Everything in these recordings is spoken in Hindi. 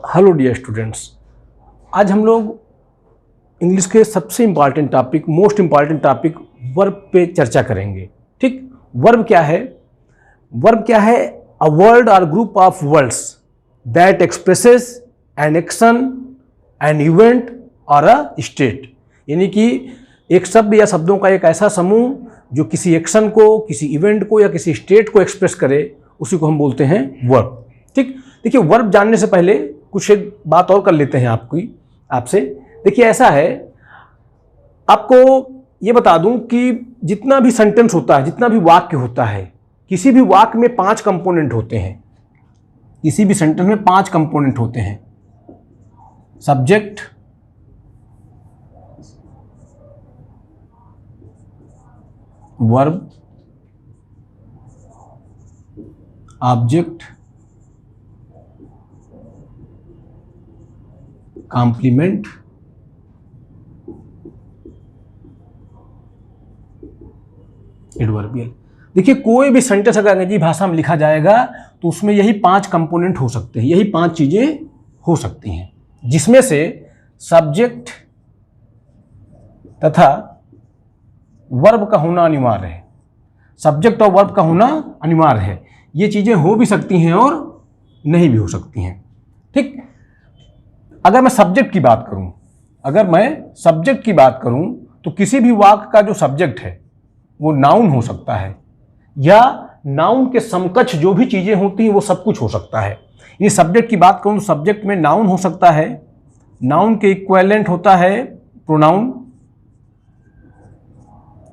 हेलो डियर स्टूडेंट्स, आज हम लोग इंग्लिश के सबसे important topic, most important topic verb पे चर्चा करेंगे। ठीक, वर्ब क्या है? वर्ब क्या है? अ वर्ड और group of words that expresses an action, an event और अ स्टेट। यानी कि एक शब्द या शब्दों का एक ऐसा समूह जो किसी एक्शन को, किसी इवेंट को या किसी स्टेट को एक्सप्रेस करे, उसी को हम बोलते हैं वर्ब। ठीक, देखिए वर्ब जानने से पहले कुछ एक बात और कर लेते हैं आपसे। देखिए ऐसा है, आपको ये बता दूं कि जितना भी सेंटेंस होता है, जितना भी वाक्य होता है, किसी भी वाक्य में 5 कंपोनेंट होते हैं। किसी भी सेंटेंस में 5 कंपोनेंट होते हैं। Subject, verb, object, complement, adverbial. देखिए कोई भी सेंटेंस अगर अंग्रेजी भाषा में लिखा जाएगा तो उसमें यही 5 कंपोनेंट हो सकते हैं, यही 5 चीजें हो सकती हैं, जिसमें से सब्जेक्ट तथा वर्ब का होना अनिवार्य है। सब्जेक्ट और वर्ब का होना अनिवार्य है। ये चीजें हो भी सकती हैं और नहीं भी हो सकती हैं। ठीक, अगर मैं सब्जेक्ट की बात करूं, तो किसी भी वाक्य का जो सब्जेक्ट है वो नाउन हो सकता है, या नाउन के समकक्ष जो भी चीजें होती हैं वो सब कुछ हो सकता है। ये सब्जेक्ट की बात करूं तो सब्जेक्ट में नाउन हो सकता है, नाउन के इक्विवेलेंट होता है प्रोनाउन,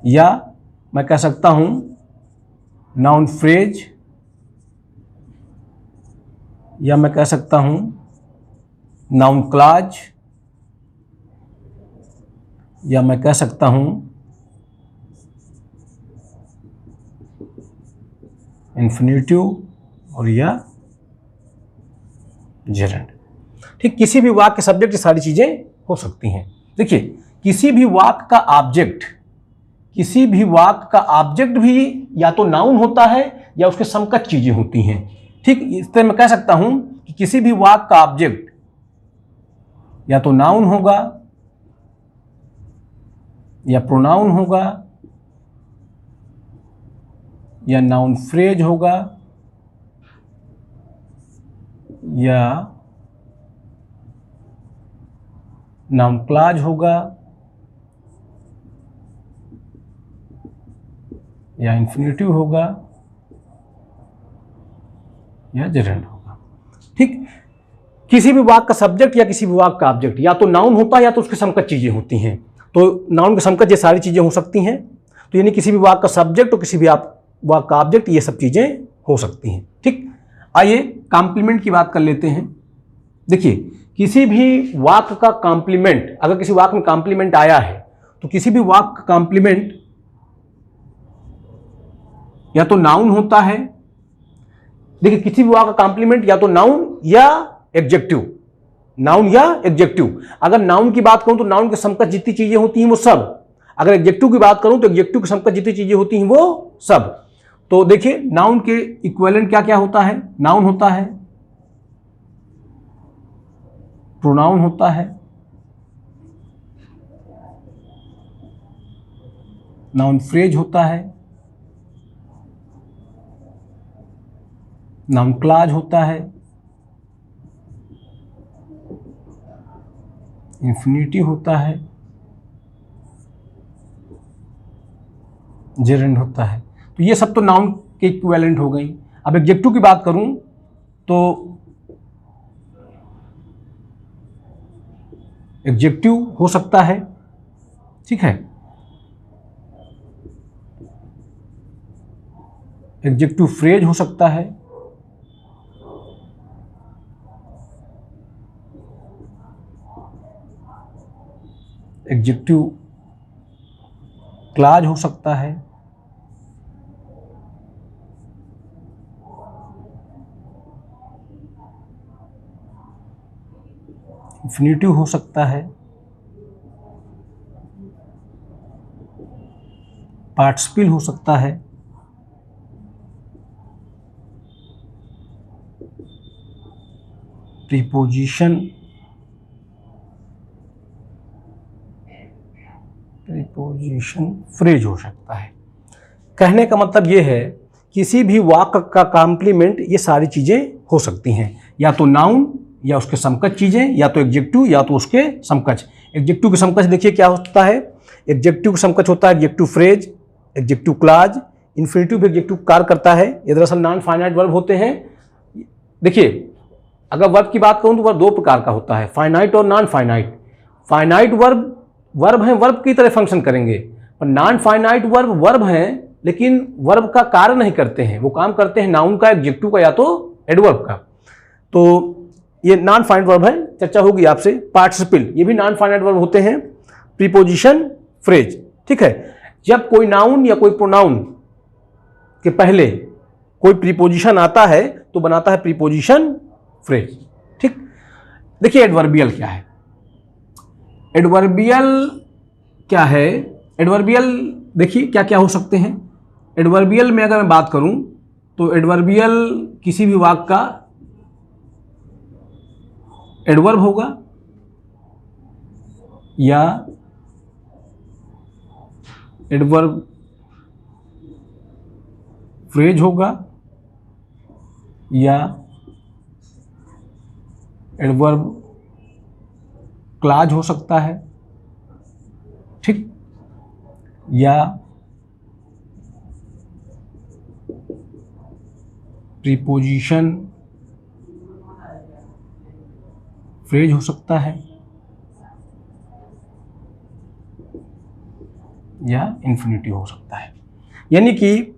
या मैं कह सकता हूं नाउन फ्रेज, या मैं कह सकता हूं नाउन क्लॉज, या मैं कह सकता हूं इन्फिनिटिव, और या जेरेंड। ठीक, किसी भी वाक्य के सब्जेक्ट सारी चीजें हो सकती हैं। देखिए किसी भी वाक्य का ऑब्जेक्ट भी या तो नाउन होता है या उसके समकक्ष चीजें होती हैं। ठीक, इस तरह मैं कह सकता हूं कि किसी भी वाक्य का ऑब्जेक्ट या तो नाउन होगा, या प्रोनाउन होगा, या नाउन फ्रेज होगा, या नाउन क्लॉज होगा, या इन्फिनिटिव होगा, या जेरेंड होगा। ठीक, किसी भी वाक्य का सब्जेक्ट या किसी भी वाक्य का ऑब्जेक्ट या तो नाउन होता है या तो उसके समकक्ष चीजें होती हैं। तो नाउन के समकक्ष ये सारी चीजें हो सकती हैं। तो यानी किसी भी वाक्य का सब्जेक्ट और किसी भी वाक्य का ऑब्जेक्ट, ये सब चीजें हो सकती हैं। ठीक, आइए कॉम्प्लीमेंट की बात कर लेते हैं। देखिए किसी भी वाक्य का कॉम्प्लीमेंट, अगर किसी वाक्य में कॉम्प्लीमेंट आया है तो किसी भी वाक्य का कॉम्प्लीमेंट या तो नाउन होता है। देखिए किसी भी वाक्य का कॉम्प्लीमेंट या तो नाउन या एडजेक्टिव, नाउन या एडजेक्टिव। अगर नाउन की बात करूं तो नाउन के समकक्ष जितनी चीजें होती हैं वो सब, अगर एडजेक्टिव की बात करूं तो एडजेक्टिव के समकक्ष जितनी चीजें होती हैं वो सब। तो देखिए नाउन के इक्विवेलेंट क्या क्या होता है? नाउन होता है, प्रोनाउन होता है, नाउन फ्रेज होता है, नाउन क्लॉज होता है, इन्फिनिटिव होता है, जेरेंड होता है। तो ये सब तो नाउन के इक्विवेलेंट हो गई। अब एडजेक्टिव की बात करूं तो एडजेक्टिव हो सकता है, ठीक है, एडजेक्टिव फ्रेज हो सकता है, एडजेक्टिव क्लॉज हो सकता है, इन्फिनिटिव हो सकता है, पार्टिसिपल हो सकता है, प्रीपोजिशन फ्रेज हो सकता है। कहने का मतलब ये है किसी भी वाक्य का कॉम्प्लीमेंट ये सारी चीज़ें हो सकती हैं, या तो नाउन या उसके समकक्ष चीज़ें, या तो एडजेक्टिव या तो उसके समकक्ष। एडजेक्टिव के समकक्ष देखिए क्या होता है, एडजेक्टिव का समकक्ष होता है adjective phrase, adjective clause. Infinitive भी एडजेक्टिव कार्य करता है। ये दरअसल नॉन फाइनाइट वर्ब होते हैं। देखिए अगर वर्ब की बात करूं तो वर्ब दो प्रकार का होता है, फाइनाइट और नॉन फाइनाइट। फाइनाइट वर्ब हैं, वर्ब की तरह फंक्शन करेंगे, और नॉन फाइनाइट वर्ब हैं लेकिन वर्ब का कार्य नहीं करते हैं, वो काम करते हैं नाउन का, एडजेक्टिव का या तो एडवर्ब का। तो ये नॉन फाइनाइट वर्ब है, चर्चा होगी आपसे। पार्टिसिपल ये भी नॉन फाइनाइट वर्ब होते हैं। प्रीपोजिशन फ्रेज, ठीक है, जब कोई नाउन या कोई प्रोनाउन के पहले कोई प्रीपोजिशन आता है तो बनाता है प्रीपोजिशन फ्रेज। ठीक, देखिए एडवर्बियल क्या है। एडवर्बियल क्या है, एडवर्बियल देखिए क्या क्या हो सकते हैं। एडवर्बियल में अगर मैं बात करूं तो एडवर्बियल किसी भी वाक्य का एडवर्ब होगा या एडवर्ब फ्रेज होगा या एडवर्ब क्लॉज हो सकता है, ठीक, या प्रीपोजिशन फ्रेज हो सकता है, या इन्फिनिटिव हो सकता है। यानी कि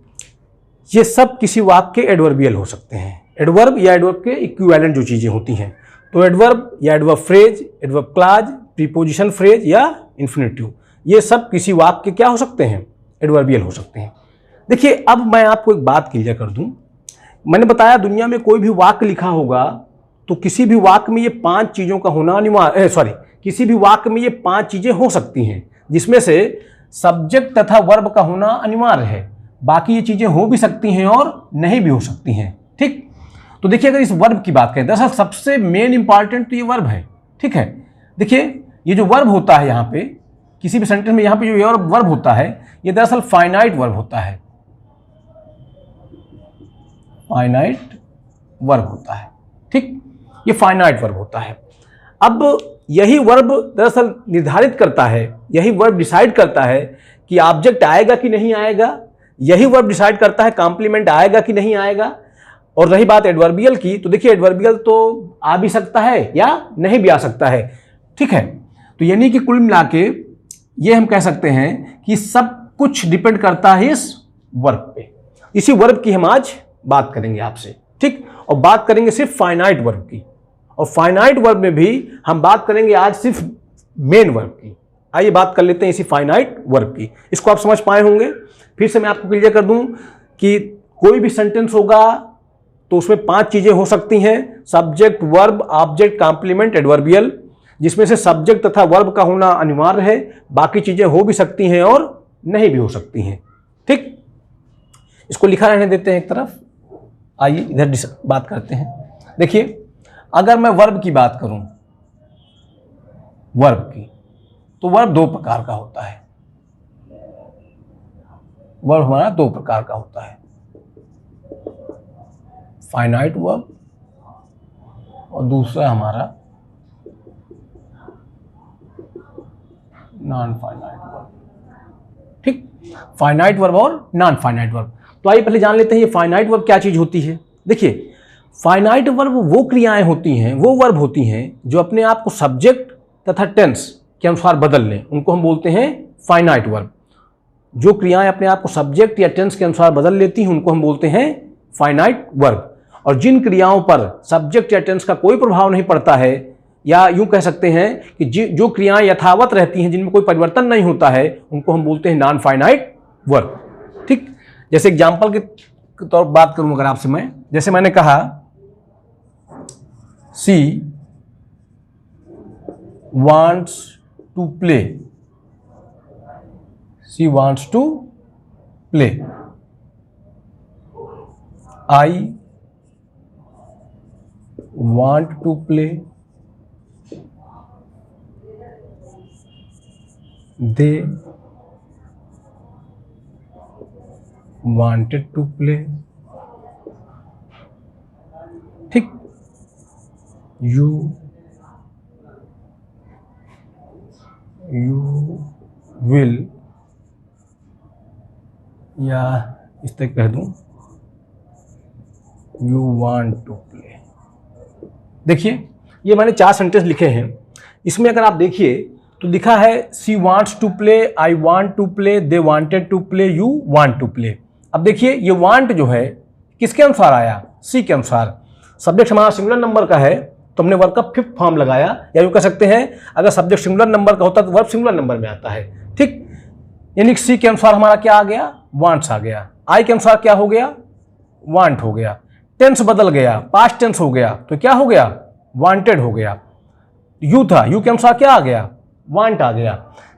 ये सब किसी वाक्य के एडवर्बियल हो सकते हैं। एडवर्ब या एडवर्ब के इक्विवेलेंट जो चीज़ें होती हैं, तो एडवर्ब या adverb phrase, adverb clause, preposition phrase या इन्फिनिटिव, ये सब किसी वाक्य के क्या हो सकते हैं, एडवर्बियल हो सकते हैं। देखिए अब मैं आपको एक बात क्लियर कर दूं। मैंने बताया दुनिया में कोई भी वाक्य लिखा होगा तो किसी भी वाक्य में ये 5 चीज़ों का होना अनिवार्य, किसी भी वाक्य में ये 5 चीज़ें हो सकती हैं, जिसमें से सब्जेक्ट तथा वर्ब का होना अनिवार्य है। बाकी ये चीज़ें हो भी सकती हैं और नहीं भी हो सकती हैं, ठीक। तो देखिए अगर इस वर्ब की बात करें, दरअसल सबसे मेन इंपॉर्टेंट तो ये वर्ब है, ठीक है। देखिए ये जो वर्ब होता है यहाँ पे किसी भी सेंटेंस में, यहाँ पे जो वर्ब होता है ये दरअसल फाइनाइट वर्ब होता है, फाइनाइट वर्ब होता है, ठीक, ये फाइनाइट वर्ब होता है। अब यही वर्ब दरअसल निर्धारित करता है, यही वर्ब डिसाइड करता है कि ऑब्जेक्ट आएगा कि नहीं आएगा, यही वर्ब डिसाइड करता है कॉम्प्लीमेंट आएगा कि नहीं आएगा। और रही बात एडवर्बियल की, तो देखिए एडवर्बियल तो आ भी सकता है या नहीं भी आ सकता है, ठीक है। तो यानी कि कुल मिला के ये हम कह सकते हैं कि सब कुछ डिपेंड करता है इस वर्ब पे। इसी वर्ब की हम आज बात करेंगे आपसे, ठीक, और बात करेंगे सिर्फ फाइनाइट वर्ब की। और फाइनाइट वर्ब में भी हम बात करेंगे आज सिर्फ मेन वर्ब की। आइए बात कर लेते हैं इसी फाइनाइट वर्ब की। इसको आप समझ पाए होंगे। फिर से मैं आपको क्लियर कर दूं कि कोई भी सेंटेंस होगा तो उसमें 5 चीजें हो सकती हैं, subject, verb, object, complement, adverbial, जिसमें से सब्जेक्ट तथा वर्ब का होना अनिवार्य है। बाकी चीजें हो भी सकती हैं और नहीं भी हो सकती हैं, ठीक। इसको लिखा रहने देते हैं एक तरफ। आइए इधर बात करते हैं। देखिए अगर मैं वर्ब की बात करूं, वर्ब की, तो वर्ब 2 प्रकार का होता है। वर्ब हमारा 2 प्रकार का होता है, फाइनाइट वर्ब और दूसरा हमारा नॉन फाइनाइट वर्ब, ठीक। फाइनाइट वर्ब और नॉन फाइनाइट वर्ब। तो आइए पहले जान लेते हैं ये फाइनाइट वर्ब क्या चीज होती है। देखिए फाइनाइट वर्ब वो क्रियाएं होती हैं, वो वर्ब होती हैं जो अपने आप को सब्जेक्ट तथा टेंस के अनुसार बदल लें, उनको हम बोलते हैं फाइनाइट वर्ब। जो क्रियाएं अपने आप को सब्जेक्ट या टेंस के अनुसार बदल लेती हैं उनको हम बोलते हैं फाइनाइट वर्ब। और जिन क्रियाओं पर सब्जेक्ट या टेंस का कोई प्रभाव नहीं पड़ता है, या यूं कह सकते हैं कि जो क्रियाएं यथावत रहती हैं, जिनमें कोई परिवर्तन नहीं होता है, उनको हम बोलते हैं नॉन फाइनाइट वर्ब, ठीक। जैसे एग्जाम्पल के तौर पर बात करूं अगर आपसे मैं, जैसे मैंने कहा सी wants to play, she wants to play, I want to play, they wanted to play, ठीक, you will, या इस तक कह दूं you want to play। देखिए ये मैंने 4 सेंटेंस लिखे हैं, इसमें अगर आप देखिए तो लिखा है she wants to play, I want to play, they wanted to play, you want to play। अब देखिए ये want जो है किसके अनुसार आया, सी के अनुसार। सब्जेक्ट हमारा सिंगुलर नंबर का है तो हमने वर्ब का 5th फॉर्म लगाया, या यूँ कह सकते हैं अगर सब्जेक्ट सिंगुलर नंबर का होता तो वर्ब सिंगुलर नंबर में आता है, ठीक। यानी सी के अनुसार हमारा क्या आ गया, वांट्स आ गया। आई के अनुसार क्या हो गया, वांट हो गया। टेंस बदल गया, पास्ट टेंस हो गया तो क्या हो गया, वांटेड हो गया। यू था, यू के अनुसार क्या आ गया, वांट आ गया।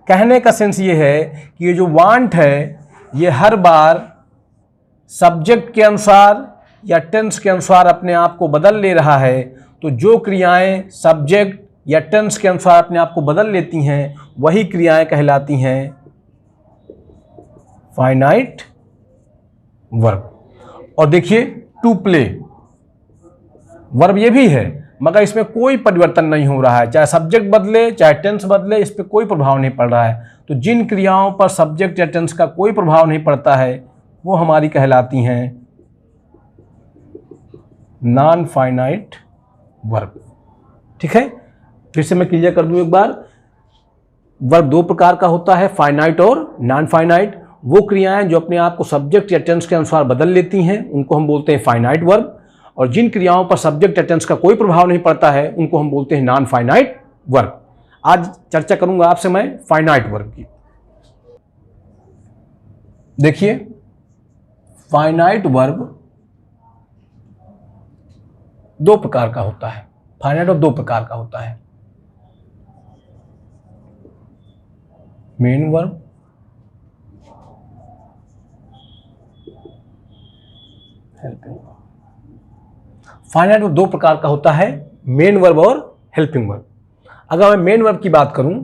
कहने का सेंस ये है कि ये जो वांट है ये हर बार सब्जेक्ट के अनुसार या टेंस के अनुसार अपने आप को बदल ले रहा है। तो जो क्रियाएं सब्जेक्ट या टेंस के अनुसार अपने आप को बदल लेती हैं वही क्रियाएं कहलाती हैं फाइनाइट वर्ब। और देखिए टू प्ले वर्ब ये भी है मगर इसमें कोई परिवर्तन नहीं हो रहा है, चाहे सब्जेक्ट बदले चाहे टेंस बदले, इस पर कोई प्रभाव नहीं पड़ रहा है। तो जिन क्रियाओं पर सब्जेक्ट या टेंस का कोई प्रभाव नहीं पड़ता है वो हमारी कहलाती हैं नॉन फाइनाइट वर्ब, ठीक है। फिर से मैं क्लियर कर दूं एक बार, वर्ब 2 प्रकार का होता है, फाइनाइट और नॉन फाइनाइट। वो क्रियाएं जो अपने आप को सब्जेक्ट या टेंस के अनुसार बदल लेती हैं उनको हम बोलते हैं फाइनाइट वर्ब, और जिन क्रियाओं पर सब्जेक्ट या टेंस का कोई प्रभाव नहीं पड़ता है उनको हम बोलते हैं नॉन फाइनाइट वर्ब। आज चर्चा करूंगा आपसे मैं फाइनाइट वर्ब की। देखिए फाइनाइट वर्ब 2 प्रकार का होता है, फाइनाइट वर्ब 2 प्रकार का होता है, main verb helping verb. Finite verb 2 प्रकार का होता है, मेन वर्ब और हेल्पिंग वर्ब। अगर मैं मेन वर्ब की बात करूं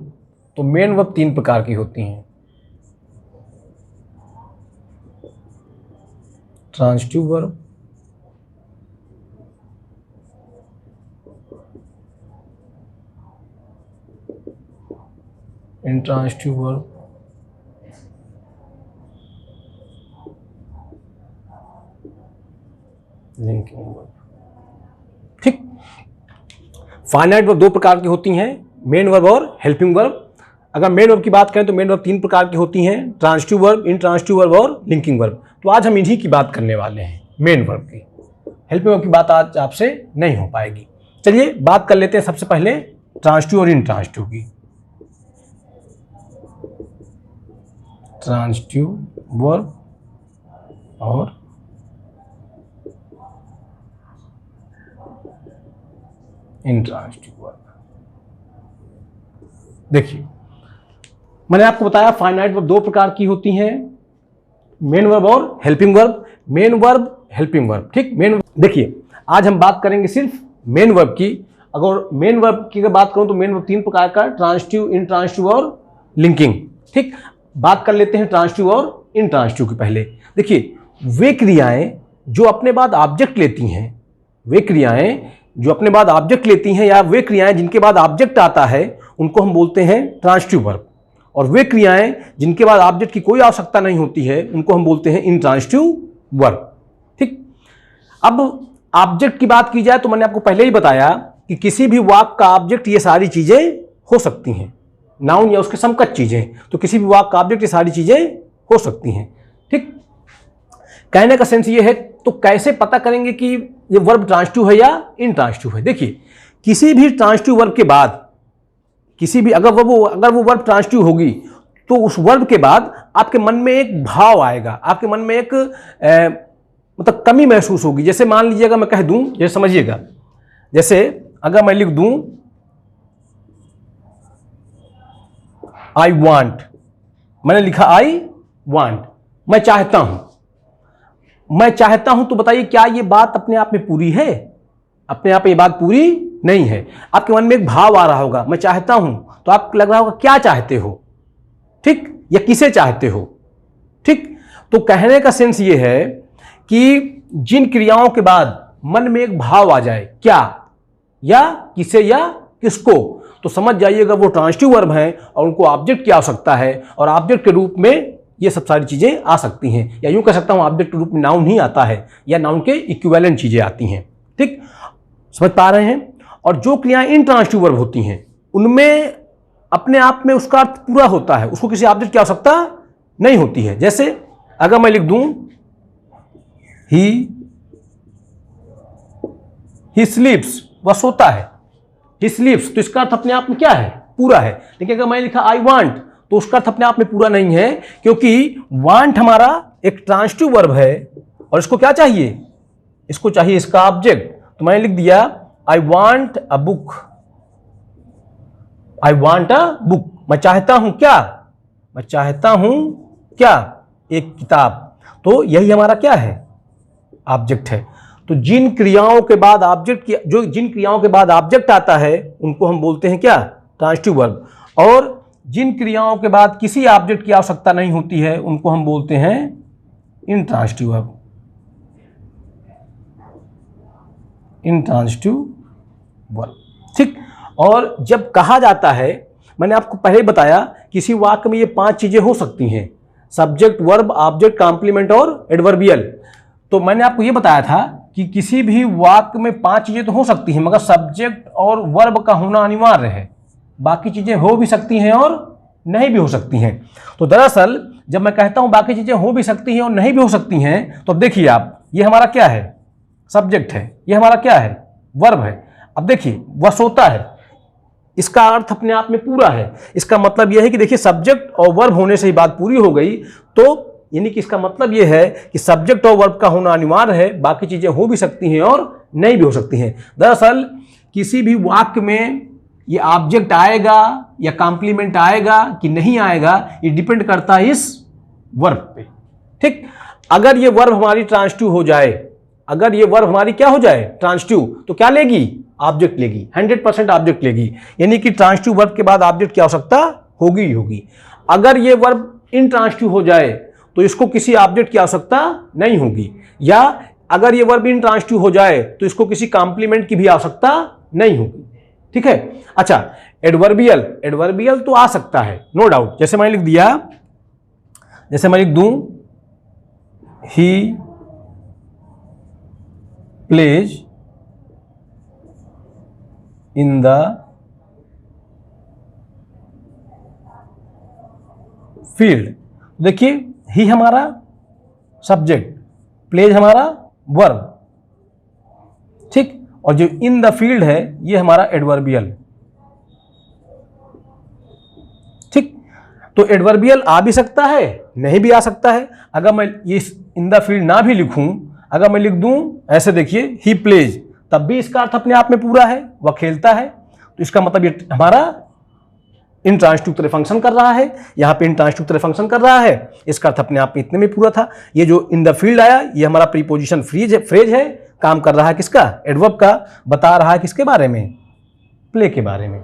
तो मेन वर्ब 3 प्रकार की होती हैं, transitive verb, intransitive verb, linking verb, ठीक। फाइनाइट वर्ब 2 प्रकार की होती हैं, मेन वर्ब और हेल्पिंग वर्ब। अगर मेन वर्ब की बात करें तो मेन वर्ब 3 प्रकार की होती हैं, ट्रांजिटिव वर्ब, इंट्रांजिटिव वर्ब और लिंकिंग वर्ब। तो आज हम इन्हीं की बात करने वाले हैं, मेन वर्ब की। हेल्पिंग वर्ब की बात आज आपसे नहीं हो पाएगी। चलिए बात कर लेते हैं सबसे पहले ट्रांजिटिव और इंट्रांजिटिव की। ट्रांजिटिव वर्ब और इंट्रांजिटिव वर्ब। देखिए मैंने आपको बताया फाइनाइट वर्ब 2 प्रकार की होती हैं, मेन वर्ब और helping verb. Main verb, helping verb, ठीक। मेन, देखिए आज हम बात करेंगे सिर्फ मेन वर्ब की। अगर मेन वर्ब की अगर बात करूं तो मेन वर्ब 3 प्रकार का, ट्रांजिटिव, इंट्रांजिटिव और लिंकिंग, ठीक। बात कर लेते हैं ट्रांजिटिव और इंट्रांजिटिव की। पहले देखिए वे क्रियाएं जो अपने बाद ऑब्जेक्ट लेती हैं, वे क्रियाएं जो अपने बाद ऑब्जेक्ट लेती हैं या वे क्रियाएं जिनके बाद ऑब्जेक्ट आता है उनको हम बोलते हैं ट्रांजिटिव वर्ब, और वे क्रियाएं जिनके बाद ऑब्जेक्ट की कोई आवश्यकता नहीं होती है उनको हम बोलते हैं इंट्रांजिटिव वर्ब, ठीक। अब ऑब्जेक्ट की बात की जाए तो मैंने आपको पहले ही बताया कि किसी भी वाक्य का ऑब्जेक्ट ये सारी चीजें हो सकती हैं, नाउन या उसके समकक्ष चीजें। तो किसी भी वाक्य का ऑब्जेक्ट ये सारी चीजें हो सकती हैं, ठीक। कहने का सेंस ये है, तो कैसे पता करेंगे कि ये वर्ब ट्रांजिटिव है या इंट्रांजिटिव है। देखिए किसी भी ट्रांजिटिव वर्ब के बाद, किसी भी अगर वो वर्ब ट्रांजिटिव होगी तो उस वर्ब के बाद आपके मन में एक भाव आएगा, आपके मन में एक मतलब कमी महसूस होगी। जैसे मान लीजिएगा मैं कह दूं, जैसे समझिएगा, जैसे अगर मैं लिख दूं आई वांट, मैंने लिखा आई वांट, मैं चाहता हूं। मैं चाहता हूं तो बताइए क्या ये बात अपने आप में पूरी है? अपने आप ये बात पूरी नहीं है। आपके मन में एक भाव आ रहा होगा, मैं चाहता हूं, तो आपको लग रहा होगा क्या चाहते हो, ठीक, या किसे चाहते हो, ठीक। तो कहने का सेंस ये है कि जिन क्रियाओं के बाद मन में एक भाव आ जाए, क्या या किसे या किसको, तो समझ जाइएगा वो ट्रांजिटिव वर्ब हैं और उनको ऑब्जेक्ट की आवश्यकता है, और ऑब्जेक्ट के रूप में ये सब सारी चीजें आ सकती हैं, या यूं कह सकता हूं ऑब्जेक्ट के रूप में नाउन ही आता है, या नाउन के इक्विवेलेंट चीजें आती हैं, ठीक, समझ पा रहे हैं। और जो क्रियाएं इंट्रांजिटिव वर्ब होती हैं उनमें अपने आप में उसका अर्थ पूरा होता है, उसको किसी ऑब्जेक्ट की आवश्यकता नहीं होती है। जैसे अगर मैं लिख दूं ही स्लीप्स, वह सोता है, ही स्लीप्स, तो इसका अर्थ अपने आप में क्या है, पूरा है। लेकिन अगर मैं लिखा आई वांट, तो उसका अर्थ अपने आप में पूरा नहीं है, क्योंकि वांट हमारा एक ट्रांजिटिव वर्ब है और इसको क्या चाहिए, इसको चाहिए इसका ऑब्जेक्ट। तो मैंने लिख दिया I want a book, I want a book, मैं चाहता हूं क्या, मैं चाहता हूं क्या, एक किताब। तो यही हमारा क्या है, ऑब्जेक्ट है। तो जिन क्रियाओं के बाद ऑब्जेक्ट की, जो जिन क्रियाओं के बाद ऑब्जेक्ट आता है उनको हम बोलते हैं क्या, ट्रांजिटिव वर्ब, और जिन क्रियाओं के बाद किसी ऑब्जेक्ट की आवश्यकता नहीं होती है उनको हम बोलते हैं इंट्रांजिटिव वर्ब, इंट्रांजिटिव वर्ब, ठीक। और जब कहा जाता है, मैंने आपको पहले ही बताया किसी वाक्य में ये 5 चीजें हो सकती हैं, सब्जेक्ट, वर्ब, ऑब्जेक्ट, कॉम्प्लीमेंट और एडवर्बियल। तो मैंने आपको ये बताया था कि किसी भी वाक्य में 5 चीजें तो हो सकती हैं, मगर सब्जेक्ट और वर्ब का होना अनिवार्य है, बाकी चीजें हो भी सकती हैं और नहीं भी हो सकती हैं। तो दरअसल जब मैं कहता हूं बाकी चीजें हो भी सकती हैं और नहीं भी हो सकती हैं, तो अब देखिए आप, ये हमारा क्या है, सब्जेक्ट है, ये हमारा क्या है, वर्ब है। अब देखिए वह सोता है, इसका अर्थ अपने आप में पूरा है। इसका मतलब यह है कि देखिए सब्जेक्ट और वर्ब होने से ही बात पूरी हो गई, तो यानी कि इसका मतलब यह है कि सब्जेक्ट और वर्ब का होना अनिवार्य है, बाकी चीजें हो भी सकती हैं और नहीं भी हो सकती हैं। दरअसल किसी भी वाक्य में ये ऑब्जेक्ट आएगा या कॉम्प्लीमेंट आएगा कि नहीं आएगा, ये डिपेंड करता है इस वर्ब पे, ठीक। अगर ये वर्ब हमारी ट्रांजिटिव हो जाए, अगर ये वर्ब हमारी क्या हो जाए, ट्रांजिटिव, तो क्या लेगी, ऑब्जेक्ट लेगी, 100% ऑब्जेक्ट लेगी, यानी कि ट्रांजिटिव वर्ब के बाद ऑब्जेक्ट की आवश्यकता होगी ही होगी। अगर ये वर्ब इंट्रांजिटिव हो जाए तो इसको किसी ऑब्जेक्ट की आवश्यकता नहीं होगी, या अगर ये वर्ब इंट्रांजिटिव हो जाए तो इसको किसी कॉम्प्लीमेंट की भी आवश्यकता नहीं होगी, ठीक है। अच्छा, एडवर्बियल, एडवर्बियल तो आ सकता है नो डाउट। जैसे मैं लिख दिया, जैसे मैं लिख दूं he plays in the field, देखिए ही हमारा सब्जेक्ट, प्लेज हमारा वर्ब, ठीक, और जो इन द फील्ड है ये हमारा एडवर्बियल, ठीक। तो एडवर्बियल आ भी सकता है, नहीं भी आ सकता है। अगर मैं ये इन द फील्ड ना भी लिखूं, अगर मैं लिख दूं ऐसे, देखिए ही प्लेज, तब भी इसका अर्थ अपने आप में पूरा है, वह खेलता है, तो इसका मतलब ये हमारा इंट्रांजिटिव तरह फंक्शन कर रहा है, यहाँ पे इंट्रांजिटिव तरह फंक्शन कर रहा है, इसका अर्थ अपने आप में इतने में पूरा था। ये जो इन द फील्ड आया ये हमारा प्रीपोजिशन फ्रेज है, काम कर रहा है किसका, एडवर्ब का, बता रहा है किसके बारे में, प्ले के बारे में,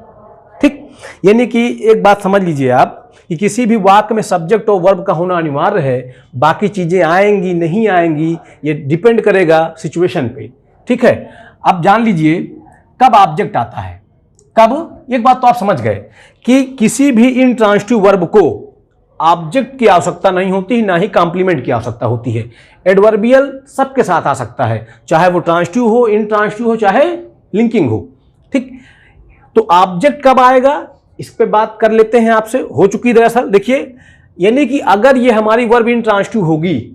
ठीक। यानी कि एक बात समझ लीजिए आप कि किसी भी वाक्य में सब्जेक्ट और वर्ब का होना अनिवार्य है, बाकी चीजें आएंगी नहीं आएंगी ये डिपेंड करेगा सिचुएशन पे, ठीक है। अब जान लीजिए कब ऑब्जेक्ट आता है, कब, एक बात तो आप समझ गए कि किसी भी इंट्रांजिटिव वर्ब को ऑब्जेक्ट की आवश्यकता नहीं होती, ना ही कॉम्प्लीमेंट की आवश्यकता होती है। एडवर्बियल सबके साथ आ सकता है, चाहे वो ट्रांजिटिव हो, इंट्रांजिटिव हो, चाहे लिंकिंग हो, ठीक। तो ऑब्जेक्ट कब आएगा इस पे बात कर लेते हैं आपसे, हो चुकी दरअसल। देखिए यानी कि अगर ये हमारी वर्ब इंट्रांजिटिव होगी,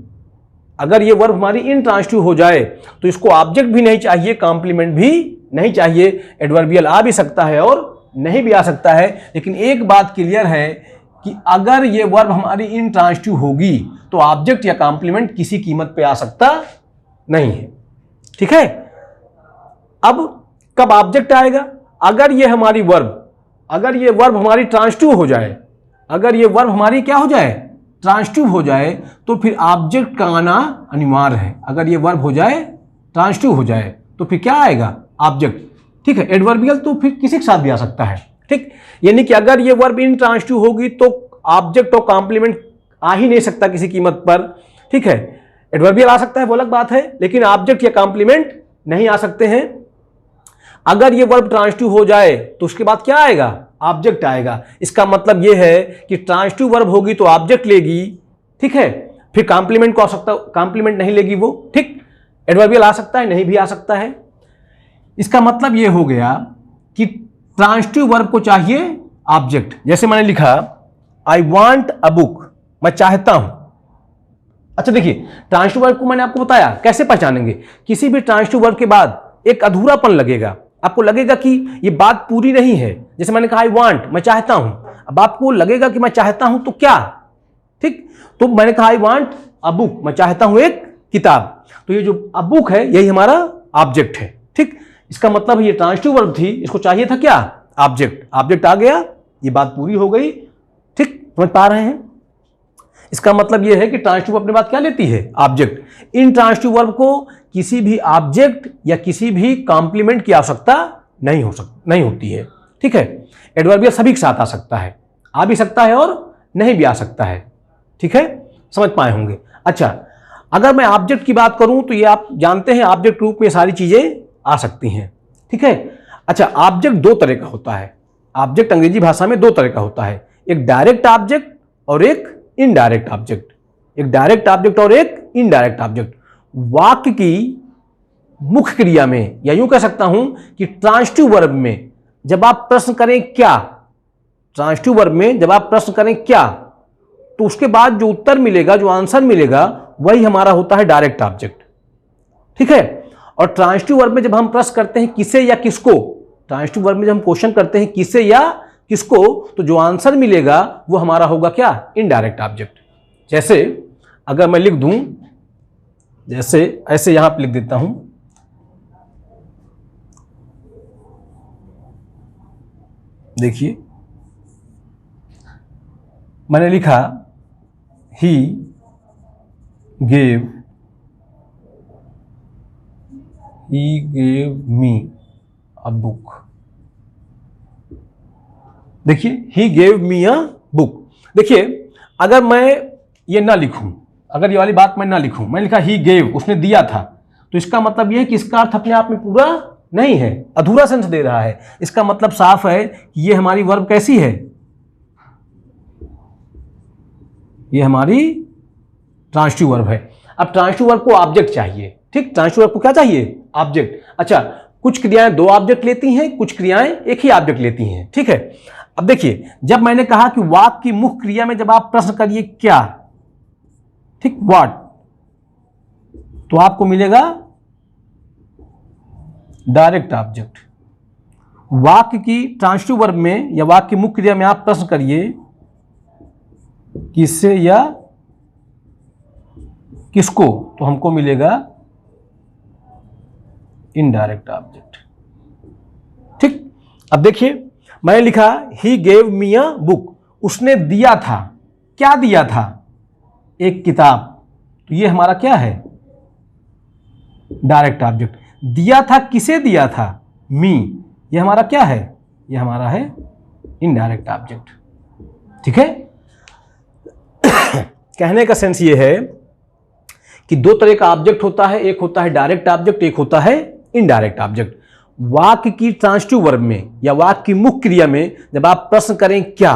अगर ये वर्ब हमारी इंट्रांजिटिव हो जाए तो इसको ऑब्जेक्ट भी नहीं चाहिए, कॉम्प्लीमेंट भी नहीं चाहिए, एडवर्बियल आ भी सकता है और नहीं भी आ सकता है। लेकिन एक बात क्लियर है कि अगर ये वर्ब हमारी इंट्रांजिटिव होगी तो ऑब्जेक्ट या कॉम्प्लीमेंट किसी कीमत पे आ सकता नहीं है, ठीक है। अब कब ऑब्जेक्ट आएगा, अगर ये हमारी वर्ब, अगर ये वर्ब हमारी ट्रांजिटिव हो जाए, अगर ये वर्ब हमारी क्या हो जाए, ट्रांजिटिव हो जाए, तो फिर ऑब्जेक्ट का आना अनिवार्य है। अगर ये वर्ब हो जाए, ट्रांजिटिव हो जाए, तो फिर क्या आएगा, ऑब्जेक्ट, ठीक है। एडवर्बियल तो फिर किसी के साथ भी आ सकता है, ठीक। यानी कि अगर ये वर्ब इंट्रांसिटिव होगी तो ऑब्जेक्ट और कॉम्प्लीमेंट आ ही नहीं सकता किसी कीमत पर, ठीक है। एडवर्बियल आ सकता है वो अलग बात है, लेकिन ऑब्जेक्ट या कॉम्प्लीमेंट नहीं आ सकते हैं। अगर ये वर्ब ट्रांसिटिव हो जाए तो उसके बाद क्या आएगा? ऑब्जेक्ट आएगा। इसका मतलब ये है कि ट्रांसिटिव वर्ब होगी तो ऑब्जेक्ट लेगी, ठीक है। फिर कॉम्प्लीमेंट को आ सकता, कॉम्प्लीमेंट नहीं लेगी वो, ठीक। एडवर्बियल आ सकता है, नहीं भी आ सकता है। इसका मतलब ये हो गया कि ट्रांसिटिव वर्ब को चाहिए ऑब्जेक्ट। जैसे मैंने लिखा आई वांट अ बुक, मैं चाहता हूं। अच्छा देखिए, ट्रांसिटिव वर्ब को मैंने आपको बताया कैसे पहचानेंगे। किसी भी ट्रांसिटिव वर्ब के बाद एक अधूरापन लगेगा, आपको लगेगा कि ये बात पूरी नहीं है। जैसे मैंने कहा आई वांट, मैं चाहता हूं, अब आपको लगेगा कि मैं चाहता हूं तो क्या, ठीक। तो मैंने कहा आई वांट अ बुक, मैं चाहता हूं एक किताब, तो ये जो अ बुक है यही हमारा ऑब्जेक्ट है, ठीक। इसका मतलब ये ट्रांसिटिव वर्ब थी, इसको चाहिए था क्या? ऑब्जेक्ट। ऑब्जेक्ट आ गया, ये बात पूरी हो गई, ठीक। समझ पा रहे हैं? इसका मतलब यह है कि ट्रांसिटिव अपने बात क्या लेती है? ऑब्जेक्ट। इन ट्रांसिटिव वर्ब को किसी भी ऑब्जेक्ट या किसी भी कॉम्प्लीमेंट की आवश्यकता नहीं होती है, ठीक है। एडवर्बियल सभी के साथ आ सकता है, आ भी सकता है और नहीं भी आ सकता है, ठीक है। समझ पाए होंगे। अच्छा, अगर मैं ऑब्जेक्ट की बात करूं तो ये आप जानते हैं ऑब्जेक्ट रूप में सारी चीजें आ सकती हैं, ठीक है। अच्छा, ऑब्जेक्ट दो तरह का होता है। ऑब्जेक्ट अंग्रेजी भाषा में दो तरह का होता है, एक डायरेक्ट ऑब्जेक्ट और एक इनडायरेक्ट ऑब्जेक्ट। एक डायरेक्ट ऑब्जेक्ट और एक इनडायरेक्ट ऑब्जेक्ट। वाक्य की मुख्य क्रिया में, या यूं कह सकता हूं कि ट्रांसिटिव वर्ब में जब आप प्रश्न करें क्या, ट्रांसिटिव वर्ब में जब आप प्रश्न करें क्या, तो उसके बाद जो उत्तर मिलेगा, जो आंसर मिलेगा, वही हमारा होता है डायरेक्ट ऑब्जेक्ट, ठीक है। और ट्रांसिटिव वर्ब में जब हम प्रश्न करते हैं किसे या किसको, ट्रांसिटिव वर्ब में जब हम क्वेश्चन करते हैं किसे या किसको, तो जो आंसर मिलेगा वो हमारा होगा क्या? Indirect object. जैसे अगर मैं लिख दूं, जैसे ऐसे यहां पर लिख देता हूं, देखिए मैंने लिखा he gave me a book. देखिए, he gave me a book. देखिए, अगर मैं ये ना लिखूं, अगर ये वाली बात मैं ना लिखूं, मैं लिखा ही गेव, उसने दिया था, तो इसका मतलब ये है कि इसका अर्थ अपने आप में पूरा नहीं है, अधूरा सेंस दे रहा है। इसका मतलब साफ है कि ये हमारी वर्ब कैसी है? ये हमारी ट्रांसिटिव वर्ब है। अब ट्रांसिटिव वर्ब को ऑब्जेक्ट चाहिए, ठीक। ट्रांसिटिव वर्ब को क्या चाहिए? ऑब्जेक्ट। अच्छा, कुछ क्रियाएं दो ऑब्जेक्ट लेती हैं, कुछ क्रियाएं एक ही ऑब्जेक्ट लेती हैं, ठीक है। अब देखिए, जब मैंने कहा कि वाक्य की मुख्य क्रिया में जब आप प्रश्न करिए क्या, ठीक, व्हाट, तो आपको मिलेगा डायरेक्ट ऑब्जेक्ट। वाक्य की ट्रांसिटिव वर्ब में या वाक्य की मुख्य क्रिया में आप प्रश्न करिए किससे या किसको, तो हमको मिलेगा इनडायरेक्ट ऑब्जेक्ट, ठीक। अब देखिए, मैंने लिखा he gave me a book, उसने दिया था, क्या दिया था? एक किताब, तो ये हमारा क्या है? Direct object. दिया था, किसे दिया था? मी, ये हमारा क्या है? ये हमारा है इनडायरेक्ट ऑब्जेक्ट, ठीक है। कहने का सेंस ये है कि दो तरह का ऑब्जेक्ट होता है, एक होता है डायरेक्ट ऑब्जेक्ट, एक होता है इनडायरेक्ट ऑब्जेक्ट। वाक्य की ट्रांसिटिव वर्ब में या वाक्य की मुख्य क्रिया में जब आप प्रश्न करें क्या,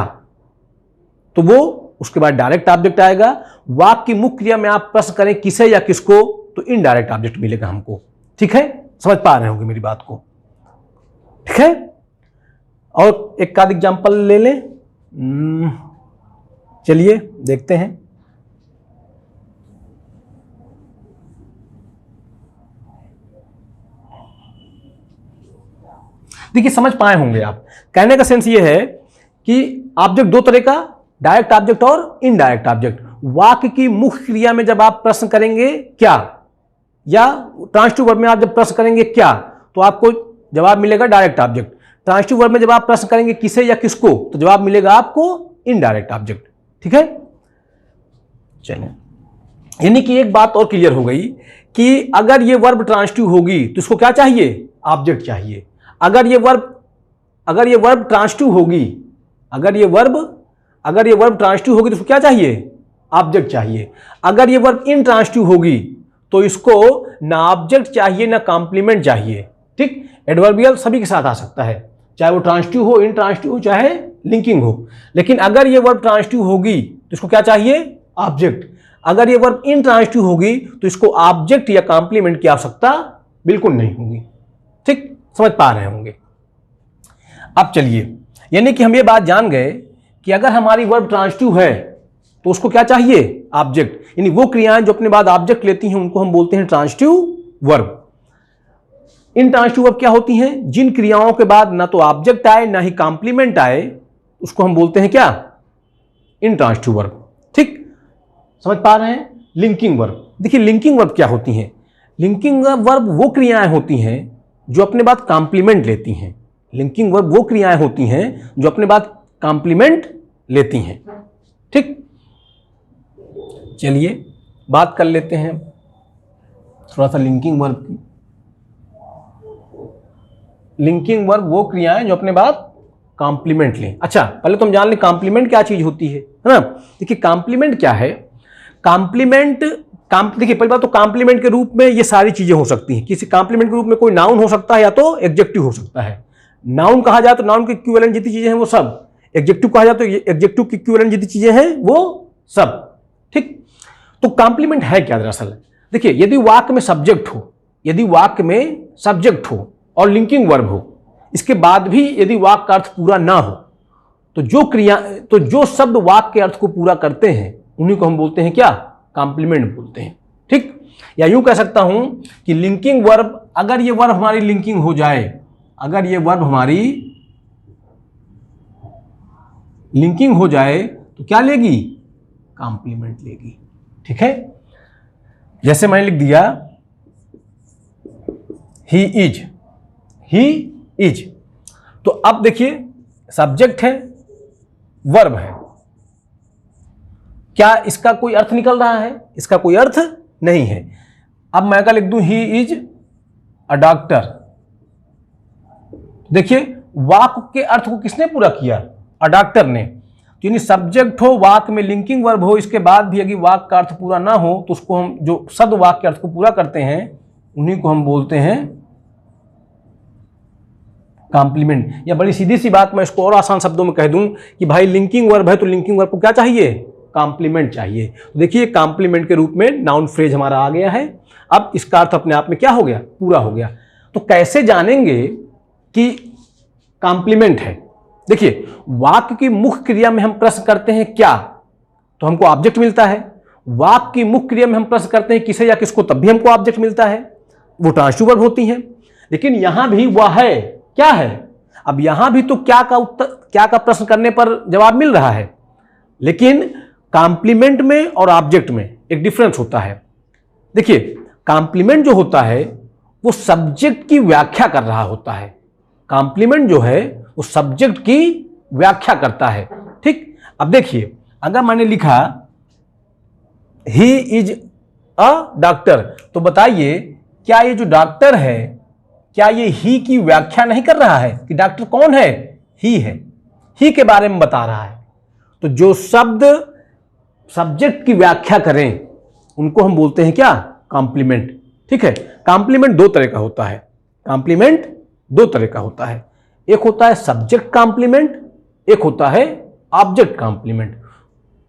तो वो उसके बाद डायरेक्ट ऑब्जेक्ट आएगा। वाक्य की मुख्य क्रिया में आप प्रश्न करें किसे या किसको, तो इनडायरेक्ट ऑब्जेक्ट मिलेगा हमको, ठीक है। समझ पा रहे होंगे मेरी बात को, ठीक है। और एक आध एग्जांपल ले लें, चलिए देखते हैं। देखिए, समझ पाए होंगे आप। कहने का सेंस ये है कि ऑब्जेक्ट दो तरह का, डायरेक्ट ऑब्जेक्ट और इनडायरेक्ट ऑब्जेक्ट। वाक्य की मुख्य क्रिया में जब आप प्रश्न करेंगे क्या, या ट्रांसिटिव वर्ब में आप जब प्रश्न करेंगे क्या, तो आपको जवाब मिलेगा डायरेक्ट ऑब्जेक्ट। ट्रांसिटिव वर्ब में जब आप प्रश्न करेंगे किसे या किसको, तो जवाब मिलेगा आपको इनडायरेक्ट ऑब्जेक्ट, ठीक है। चलिए, यानी कि एक बात और क्लियर हो गई कि अगर ये वर्ब ट्रांसिटिव होगी तो इसको क्या चाहिए? ऑब्जेक्ट चाहिए। अगर ये वर्ब ट्रांसिटिव होगी, अगर ये वर्ब ट्रांसिटिव होगी तो उसको क्या चाहिए? ऑब्जेक्ट चाहिए। अगर ये वर्ब इंट्रांसिटिव होगी तो इसको ना ऑब्जेक्ट चाहिए ना कॉम्प्लीमेंट चाहिए। ठीक, एडवर्बियल सभी के साथ आ सकता है, चाहे वो ट्रांसिटिव हो, इंट्रांसिटिव हो, चाहे लिंकिंग हो। लेकिन अगर ये वर्ब ट्रांसिटिव होगी तो इसको क्या चाहिए? ऑब्जेक्ट। अगर ये वर्ब इंट्रांसिटिव होगी तो इसको ऑब्जेक्ट या कॉम्प्लीमेंट की आवश्यकता बिल्कुल नहीं होगी। ठीक, समझ पा रहे होंगे। अब चलिए, यानी कि हम ये बात जान गए कि अगर हमारी वर्ब ट्रांसिटिव है तो उसको क्या चाहिए? ऑब्जेक्ट। यानी वो क्रियाएं जो अपने बाद ऑब्जेक्ट लेती हैं उनको हम बोलते हैं ट्रांसिटिव वर्ब। इंट्रांसिटिव वर्ब क्या होती हैं? जिन क्रियाओं के बाद ना तो ऑब्जेक्ट आए ना ही कॉम्प्लीमेंट आए, उसको हम बोलते हैं क्या? Intransitive verb. ठीक, समझ पा रहे हैं? Linking verb. देखिए, लिंकिंग वर्ब क्या होती हैं? लिंकिंग वर्ब वो क्रियाएं होती हैं जो अपने बाद कॉम्प्लीमेंट लेती हैं। लिंकिंग वर्ब वो क्रियाएं होती हैं जो अपने बाद कॉम्प्लीमेंट लेती हैं। ठीक, चलिए बात कर लेते हैं थोड़ा सा लिंकिंग वर्ब की। लिंकिंग वर्ब वो क्रियाएं जो अपने बाद कॉम्प्लीमेंट लें। अच्छा, पहले तो हम जान लें कॉम्प्लीमेंट क्या चीज होती है ना। देखिए, कॉम्प्लीमेंट क्या है? देखिए, पहली बात तो कॉम्प्लीमेंट के रूप में ये सारी चीजें हो सकती हैं। किसी कॉम्प्लीमेंट के रूप में कोई नाउन हो सकता है या तो एडजेक्टिव हो सकता है। नाउन कहा जाए तो नाउन के इक्विवेलेंट जितनी चीजें हैं वो सब, एडजेक्टिव कहा जाए तो एडजेक्टिव की इक्विवेलेंट जितनी चीजें हैं वो सब। ठीक, तो कॉम्प्लीमेंट है क्या दरअसल? देखिए, यदि वाक्य में सब्जेक्ट हो और लिंकिंग वर्ब हो, इसके बाद भी यदि वाक्य का अर्थ पूरा ना हो, तो जो शब्द वाक्य के अर्थ को पूरा करते हैं उन्हीं को हम बोलते हैं क्या? कॉम्प्लीमेंट बोलते हैं। ठीक, या यूं कह सकता हूं कि लिंकिंग वर्ब, अगर ये वर्ब हमारी लिंकिंग हो जाए, अगर ये वर्ब हमारी लिंकिंग हो जाए तो क्या लेगी? कॉम्प्लीमेंट लेगी। ठीक है, जैसे मैंने लिख दिया ही इज, तो अब देखिए सब्जेक्ट है, वर्ब है, क्या इसका कोई अर्थ निकल रहा है? इसका कोई अर्थ नहीं है। अब मैं क्या लिख दूं? He is a doctor. देखिए, वाक्य के अर्थ को किसने पूरा किया? अ डॉक्टर ने। तो यानी सब्जेक्ट हो, वाक्य में लिंकिंग वर्ब हो, इसके बाद भी यदि वाक्य का अर्थ पूरा ना हो तो उसको हम, जो शब्द वाक्य के अर्थ को पूरा करते हैं उन्हीं को हम बोलते हैं कॉम्प्लीमेंट। या बड़ी सीधी सी बात मैं इसको और आसान शब्दों में कह दूं कि भाई लिंकिंग वर्ब है तो लिंकिंग वर्ब को क्या चाहिए? कॉम्प्लीमेंट चाहिए। तो देखिए, कॉम्प्लीमेंट के रूप में नाउन फ्रेज हमारा आ गया है। अब इसका अर्थ अपने आप में क्या हो गया? पूरा हो गया। तो कैसे जानेंगे कि कॉम्प्लीमेंट है? देखिए, वाक्य की मुख्य क्रिया में हम प्रश्न करते हैं क्या, तो हमको ऑब्जेक्ट मिलता है। वाक्य की मुख्य क्रिया में हम प्रश्न करते हैं किसे या किसको, तब भी हमको ऑब्जेक्ट मिलता है। वो ट्रांसिटिव वर्ब होती हैं। लेकिन यहां भी वह है, क्या है? अब यहां भी तो क्या का प्रश्न करने पर जवाब मिल रहा है, लेकिन कॉम्प्लीमेंट में और ऑब्जेक्ट में एक डिफरेंस होता है। देखिए, कॉम्प्लीमेंट जो होता है वो सब्जेक्ट की व्याख्या कर रहा होता है। कॉम्प्लीमेंट जो है वो सब्जेक्ट की व्याख्या करता है। ठीक, अब देखिए, अगर मैंने लिखा ही इज अ डॉक्टर, तो बताइए क्या ये जो डॉक्टर है, क्या ये ही की व्याख्या नहीं कर रहा है कि डॉक्टर कौन है? ही है, ही के बारे में बता रहा है। तो जो शब्द सब्जेक्ट की व्याख्या करें उनको हम बोलते हैं क्या? कॉम्प्लीमेंट। ठीक है, कॉम्प्लीमेंट दो तरह का होता है। कॉम्प्लीमेंट दो तरह का होता है, एक होता है सब्जेक्ट कॉम्प्लीमेंट, एक होता है ऑब्जेक्ट कॉम्प्लीमेंट।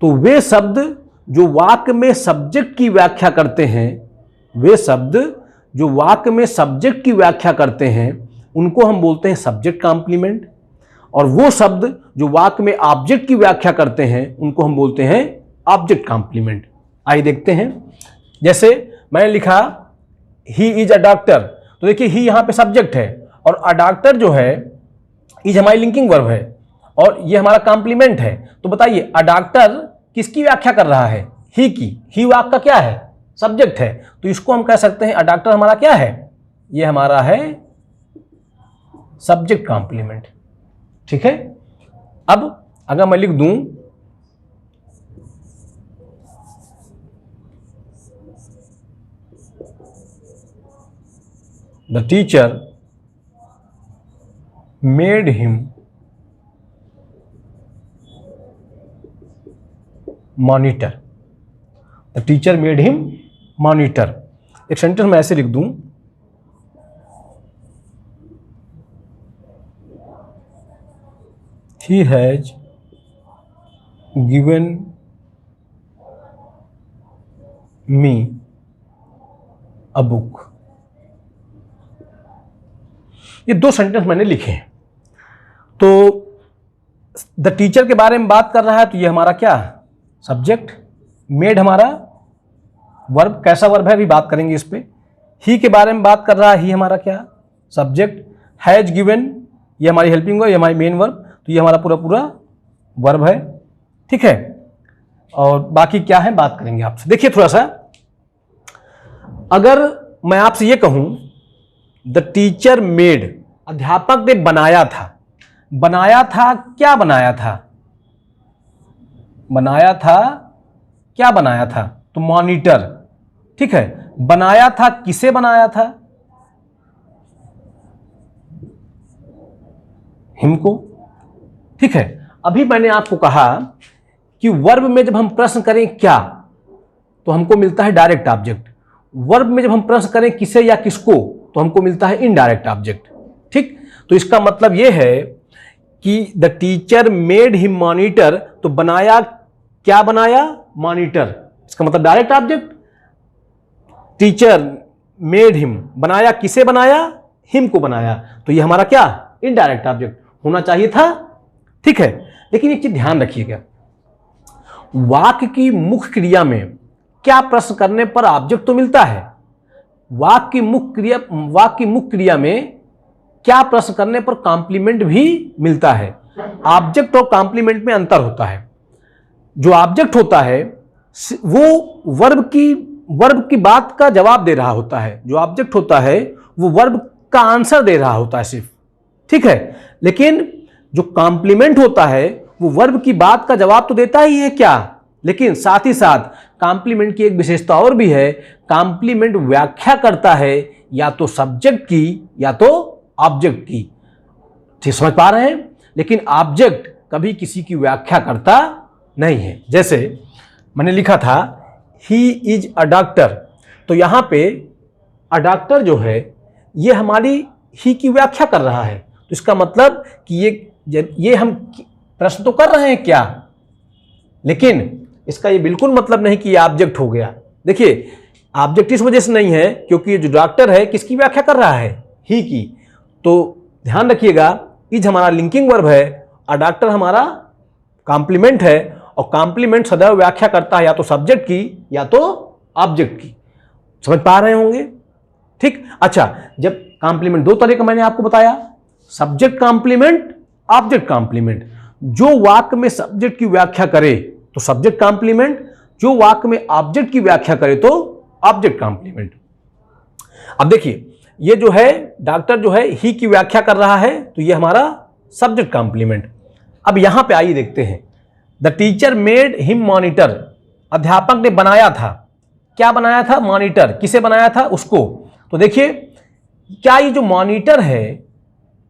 तो वे शब्द जो वाक्य में सब्जेक्ट की व्याख्या करते हैं, वे शब्द जो वाक्य में सब्जेक्ट की व्याख्या करते हैं उनको हम बोलते हैं सब्जेक्ट कॉम्प्लीमेंट, और वो शब्द जो वाक्य में ऑब्जेक्ट की व्याख्या करते हैं उनको हम बोलते हैं ऑब्जेक्ट कॉम्प्लीमेंट। आइए देखते हैं। जैसे मैंने लिखा ही इज अ डॉक्टर, तो देखिए ही यहां पे सब्जेक्ट है और अ डॉक्टर जो है, इज हमारी लिंकिंग वर्ब है और ये हमारा कॉम्प्लीमेंट है। तो बताइए अ डॉक्टर किसकी व्याख्या कर रहा है? ही की। ही वाक्य का क्या है? सब्जेक्ट है। तो इसको हम कह सकते हैं अ डॉक्टर हमारा क्या है? ये हमारा है सब्जेक्ट कॉम्प्लीमेंट। ठीक है, अब अगर मैं लिख दूं the teacher made him monitor, the teacher made him monitor. एक सेंटेंस मैं ऐसे लिख दूं, he has given me a book. ये दो सेंटेंस मैंने लिखे हैं। तो द टीचर के बारे में बात कर रहा है, तो ये हमारा क्या सब्जेक्ट, मेड हमारा वर्ब, कैसा वर्ब है अभी बात करेंगे इस पे। ही के बारे में बात कर रहा है, ही हमारा क्या सब्जेक्ट, हैज गिवन ये हमारी हेल्पिंग वर्ब, ये हमारी मेन वर्ब, तो ये हमारा पूरा पूरा वर्ब है, ठीक है। और बाकी क्या है बात करेंगे आपसे। देखिए थोड़ा सा, अगर मैं आपसे ये कहूं द टीचर मेड, अध्यापक ने बनाया था, बनाया था क्या बनाया था, बनाया था क्या बनाया था, तो मॉनिटर, ठीक है। बनाया था किसे बनाया था, हिम को, ठीक है। अभी मैंने आपको कहा कि वर्ब में जब हम प्रश्न करें क्या, तो हमको मिलता है डायरेक्ट ऑब्जेक्ट। वर्ब में जब हम प्रश्न करें किसे या किसको, तो हमको मिलता है इनडायरेक्ट ऑब्जेक्ट, ठीक। तो इसका मतलब यह है कि the teacher made him monitor, तो बनाया क्या बनाया, मॉनिटर, इसका मतलब direct object. Teacher made him, बनाया किसे बनाया, हिम को बनाया, तो ये हमारा क्या इनडायरेक्ट ऑब्जेक्ट होना चाहिए था, ठीक है। लेकिन एक चीज ध्यान रखिएगा, वाक्य की मुख्य क्रिया में क्या प्रश्न करने पर ऑब्जेक्ट तो मिलता है, वाक्य की मुख्य क्रिया में क्या प्रश्न करने पर कॉम्प्लीमेंट भी मिलता है। ऑब्जेक्ट और कॉम्प्लीमेंट में अंतर होता है। जो ऑब्जेक्ट होता है वो वर्ब की बात का जवाब दे रहा होता है, जो ऑब्जेक्ट होता है वो वर्ब का आंसर दे रहा होता है सिर्फ, ठीक है। लेकिन जो कॉम्प्लीमेंट होता है वो वर्ब की बात का जवाब तो देता ही है क्या, लेकिन साथ ही साथ कॉम्प्लीमेंट की एक विशेषता और भी है, कॉम्प्लीमेंट व्याख्या करता है या तो सब्जेक्ट की या तो ऑब्जेक्ट की, ठीक समझ पा रहे हैं। लेकिन ऑब्जेक्ट कभी किसी की व्याख्या करता नहीं है। जैसे मैंने लिखा था ही इज अ डॉक्टर, तो यहां पे अ डॉक्टर जो है ये हमारी ही की व्याख्या कर रहा है, तो इसका मतलब कि ये हम प्रश्न तो कर रहे हैं क्या, लेकिन इसका ये बिल्कुल मतलब नहीं कि ये ऑब्जेक्ट हो गया। देखिए ऑब्जेक्ट इस वजह से नहीं है क्योंकि ये जो डॉक्टर है किसकी व्याख्या कर रहा है, ही की। तो ध्यान रखिएगा, इज हमारा लिंकिंग वर्ब है, अ डॉक्टर हमारा कॉम्प्लीमेंट है, और कॉम्प्लीमेंट सदैव व्याख्या करता है या तो सब्जेक्ट की या तो ऑब्जेक्ट की। समझ पा रहे होंगे, ठीक। अच्छा, जब कॉम्प्लीमेंट दो तरह का मैंने आपको बताया, सब्जेक्ट कॉम्प्लीमेंट, ऑब्जेक्ट कॉम्प्लीमेंट। जो वाक्य में सब्जेक्ट की व्याख्या करे तो सब्जेक्ट कॉम्प्लीमेंट, जो वाक्य में ऑब्जेक्ट की व्याख्या करे तो ऑब्जेक्ट कॉम्प्लीमेंट। अब देखिए ये जो है डॉक्टर जो है ही की व्याख्या कर रहा है, तो ये हमारा सब्जेक्ट कॉम्प्लीमेंट। अब यहां पे आइए देखते हैं, the teacher made him monitor, अध्यापक ने बनाया था, क्या बनाया था, मॉनिटर, किसे बनाया था, उसको। तो देखिए क्या ये जो मॉनिटर है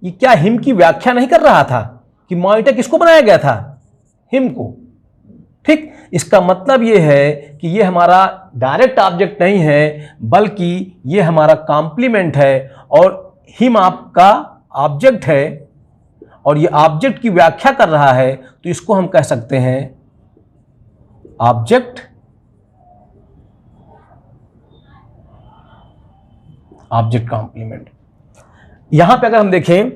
ये क्या हिम की व्याख्या नहीं कर रहा था कि मॉनिटर किसको बनाया गया था, हिम को, ठीक। इसका मतलब ये है कि ये हमारा डायरेक्ट ऑब्जेक्ट नहीं है बल्कि ये हमारा कॉम्प्लीमेंट है, और हिम आपका ऑब्जेक्ट है और ये ऑब्जेक्ट की व्याख्या कर रहा है, तो इसको हम कह सकते हैं ऑब्जेक्ट कॉम्प्लीमेंट। यहां पे अगर हम देखें,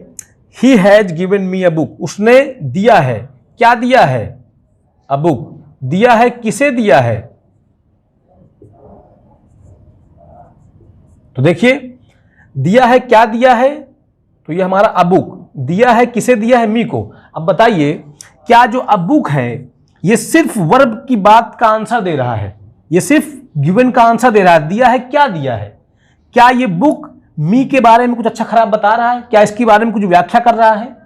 he has given me a book, उसने दिया है, क्या दिया है, अ बुक, दिया है किसे दिया है, तो देखिए दिया है क्या दिया है, तो ये हमारा अ बुक, दिया है किसे दिया है, मी को। अब बताइए क्या जो अ बुक है ये सिर्फ वर्ब की बात का आंसर दे रहा है, ये सिर्फ गिवन का आंसर दे रहा है, दिया है क्या दिया है, क्या ये बुक मी के बारे में कुछ अच्छा खराब बता रहा है, क्या इसके बारे में कुछ व्याख्या कर रहा है।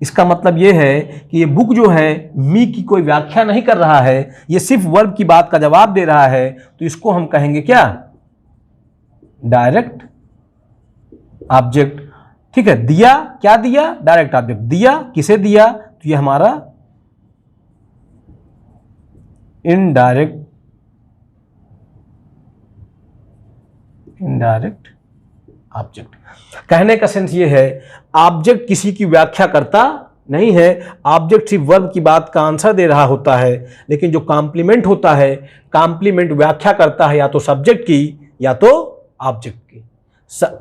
इसका मतलब यह है कि ये बुक जो है मी की कोई व्याख्या नहीं कर रहा है, ये सिर्फ वर्ब की बात का जवाब दे रहा है, तो इसको हम कहेंगे क्या, डायरेक्ट ऑब्जेक्ट, ठीक है, दिया, क्या दिया? Direct object. दिया, किसे दिया? तो ये हमारा इनडायरेक्ट ऑब्जेक्ट। कहने का सेंस ये है, ऑब्जेक्ट किसी की व्याख्या करता नहीं है, ऑब्जेक्ट सिर्फ वर्ब की बात का आंसर दे रहा होता है। लेकिन जो कॉम्प्लीमेंट होता है, कॉम्प्लीमेंट व्याख्या करता है या तो सब्जेक्ट की या तो ऑब्जेक्ट की।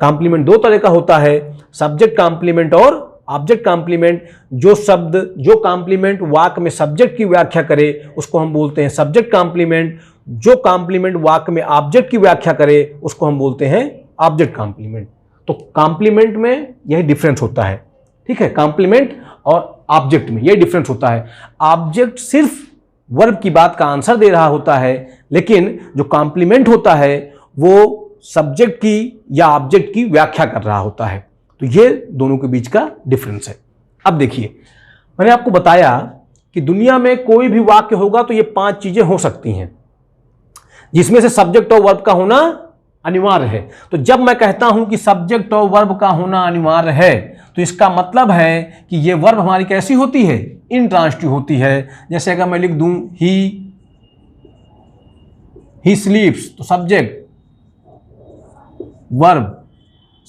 कॉम्प्लीमेंट दो तरह का होता है, सब्जेक्ट कॉम्प्लीमेंट और ऑब्जेक्ट कॉम्प्लीमेंट। जो शब्द, जो कॉम्प्लीमेंट वाक्य में सब्जेक्ट की व्याख्या करे उसको हम बोलते हैं सब्जेक्ट कॉम्प्लीमेंट। जो कॉम्प्लीमेंट वाक्य में ऑब्जेक्ट की व्याख्या करे उसको हम बोलते हैं ऑब्जेक्ट कॉम्प्लीमेंट। तो कॉम्प्लीमेंट में यही डिफरेंस होता है, ठीक है, कॉम्प्लीमेंट और ऑब्जेक्ट में यही डिफरेंस होता है। ऑब्जेक्ट सिर्फ वर्ब की बात का आंसर दे रहा होता है, लेकिन जो कॉम्प्लीमेंट होता है वो सब्जेक्ट की या ऑब्जेक्ट की व्याख्या कर रहा होता है। तो ये दोनों के बीच का डिफरेंस है। अब देखिए, मैंने आपको बताया कि दुनिया में कोई भी वाक्य होगा तो ये 5 चीजें हो सकती हैं, जिसमें से सब्जेक्ट और वर्ब का होना अनिवार्य है। तो जब मैं कहता हूं कि सब्जेक्ट और वर्ब का होना अनिवार्य है, तो इसका मतलब है कि ये वर्ब हमारी कैसी होती है? इंट्रांसिटिव होती है। जैसे अगर मैं लिख दूं ही स्लीप्स, तो सब्जेक्ट वर्ब,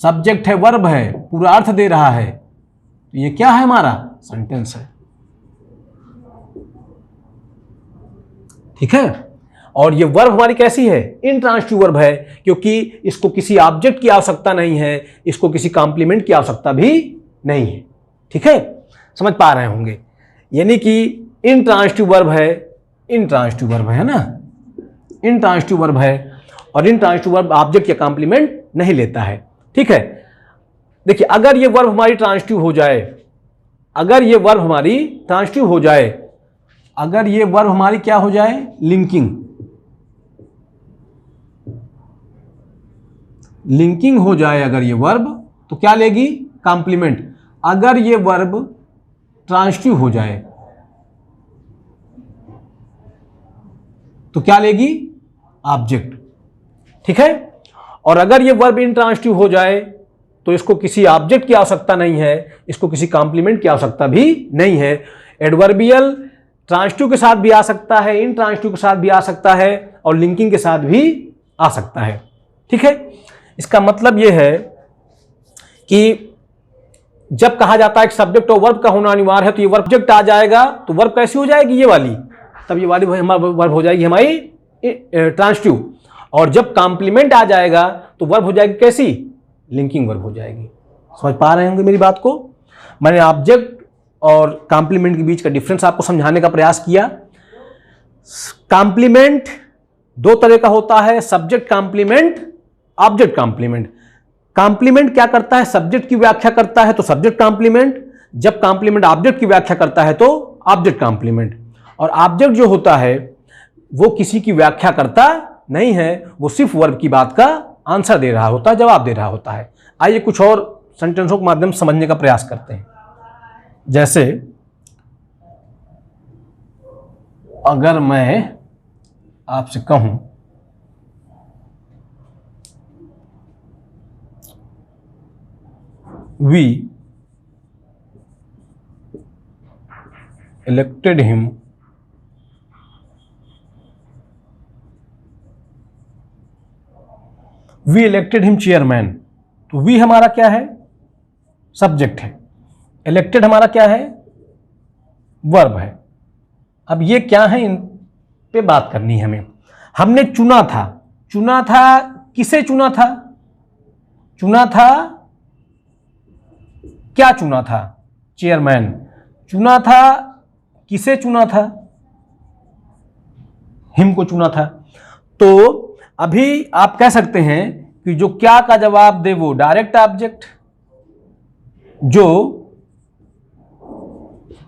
सब्जेक्ट है वर्ब है, पूरा अर्थ दे रहा है, तो ये क्या है? हमारा सेंटेंस है, ठीक है। और ये वर्ब हमारी कैसी है? इंट्रांसिटिव वर्ब है, क्योंकि इसको किसी ऑब्जेक्ट की आवश्यकता नहीं है, इसको किसी कॉम्प्लीमेंट की आवश्यकता भी नहीं है, ठीक है, समझ पा रहे होंगे। यानी कि इंट्रांसिटिव वर्ब है, इंट्रांसिटिव वर्ब है ना, इंट्रांसिटिव वर्ब है, और इंट्रांसिटिव वर्ब ऑब्जेक्ट या कॉम्प्लीमेंट नहीं लेता है, ठीक है। देखिए, अगर ये वर्ब हमारी ट्रांसिटिव हो जाए, अगर ये वर्ब हमारी ट्रांसिटिव हो जाए, अगर ये वर्ब हमारी क्या हो जाए? लिंकिंग, लिंकिंग हो जाए अगर ये वर्ब, तो क्या लेगी? कॉम्प्लीमेंट। अगर ये वर्ब ट्रांसिटिव हो जाए तो क्या लेगी? ऑब्जेक्ट, ठीक है। और अगर ये वर्ब इंट्रांसिटिव हो जाए तो इसको किसी ऑब्जेक्ट की आवश्यकता नहीं है, इसको किसी कॉम्प्लीमेंट की आवश्यकता भी नहीं है। एडवर्बियल ट्रांसिटिव के साथ भी आ सकता है, इंट्रांसिटिव के साथ भी आ सकता है, और लिंकिंग के साथ भी आ सकता है, ठीक है। इसका मतलब यह है कि जब कहा जाता है कि सब्जेक्ट और वर्ब का होना अनिवार्य है, तो ये वर्ब ऑब्जेक्ट आ जाएगा तो वर्ब कैसी हो जाएगी? ये वाली, तब ये वाली वर्ब हो जाएगी हमारी ट्रांसिटिव। और जब कॉम्प्लीमेंट आ जाएगा तो वर्ब हो जाएगी कैसी? लिंकिंग वर्ब हो जाएगी। समझ पा रहे होंगे मेरी बात को। मैंने ऑब्जेक्ट और कॉम्प्लीमेंट के बीच का डिफरेंस आपको समझाने का प्रयास किया। कॉम्प्लीमेंट दो तरह का होता है, subject complement, object complement. Complement क्या करता है? सब्जेक्ट की व्याख्या करता है तो सब्जेक्ट कॉम्प्लीमेंट, जब कॉम्प्लीमेंट ऑब्जेक्ट की व्याख्या करता है तो ऑब्जेक्ट कॉम्प्लीमेंट। और ऑब्जेक्ट जो होता है वो किसी की व्याख्या करता नहीं है, वो सिर्फ वर्ब की बात का आंसर दे रहा होता है, जवाब दे रहा होता है। आइए कुछ और सेंटेंसों के माध्यम से समझने का प्रयास करते हैं। जैसे अगर मैं आपसे कहूं वी इलेक्टेड हिम चेयरमैन, तो वी हमारा क्या है? सब्जेक्ट है, इलेक्टेड हमारा क्या है? वर्ब है। अब ये क्या है, इन पे बात करनी है हमें। हमने चुना था, चुना था, किसे चुना था? चुना था, क्या चुना था? चेयरमैन। चुना था, किसे चुना था? हिम को चुना था। तो अभी आप कह सकते हैं कि जो क्या का जवाब दे वो डायरेक्ट ऑब्जेक्ट, जो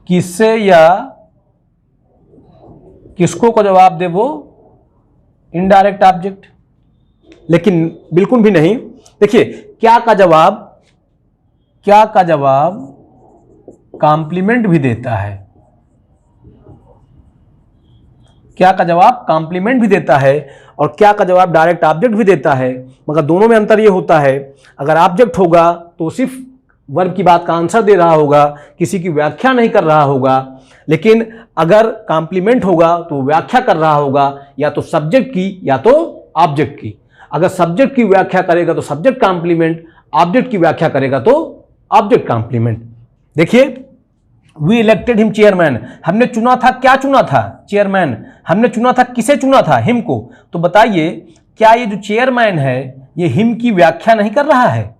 किससे या किसको का जवाब दे वो इनडायरेक्ट ऑब्जेक्ट। लेकिन बिल्कुल भी नहीं। देखिए, क्या का जवाब कॉम्प्लीमेंट भी देता है, क्या का जवाब कॉम्प्लीमेंट भी देता है, और क्या का जवाब डायरेक्ट ऑब्जेक्ट भी देता है। मगर दोनों में अंतर यह होता है, अगर ऑब्जेक्ट होगा तो सिर्फ वर्ब की बात का आंसर दे रहा होगा, किसी की व्याख्या नहीं कर रहा होगा। लेकिन अगर कॉम्प्लीमेंट होगा तो व्याख्या कर रहा होगा, या तो सब्जेक्ट की या तो ऑब्जेक्ट की। अगर सब्जेक्ट की व्याख्या करेगा तो सब्जेक्ट कॉम्प्लीमेंट, ऑब्जेक्ट की व्याख्या करेगा तो ऑब्जेक्ट कॉम्प्लीमेंट। देखिए, वी इलेक्टेड हिम चेयरमैन, हमने चुना था, क्या चुना था? चेयरमैन। हमने चुना था, किसे चुना था? हिम को। तो बताइए, क्या ये जो चेयरमैन है ये हिम की व्याख्या नहीं कर रहा है?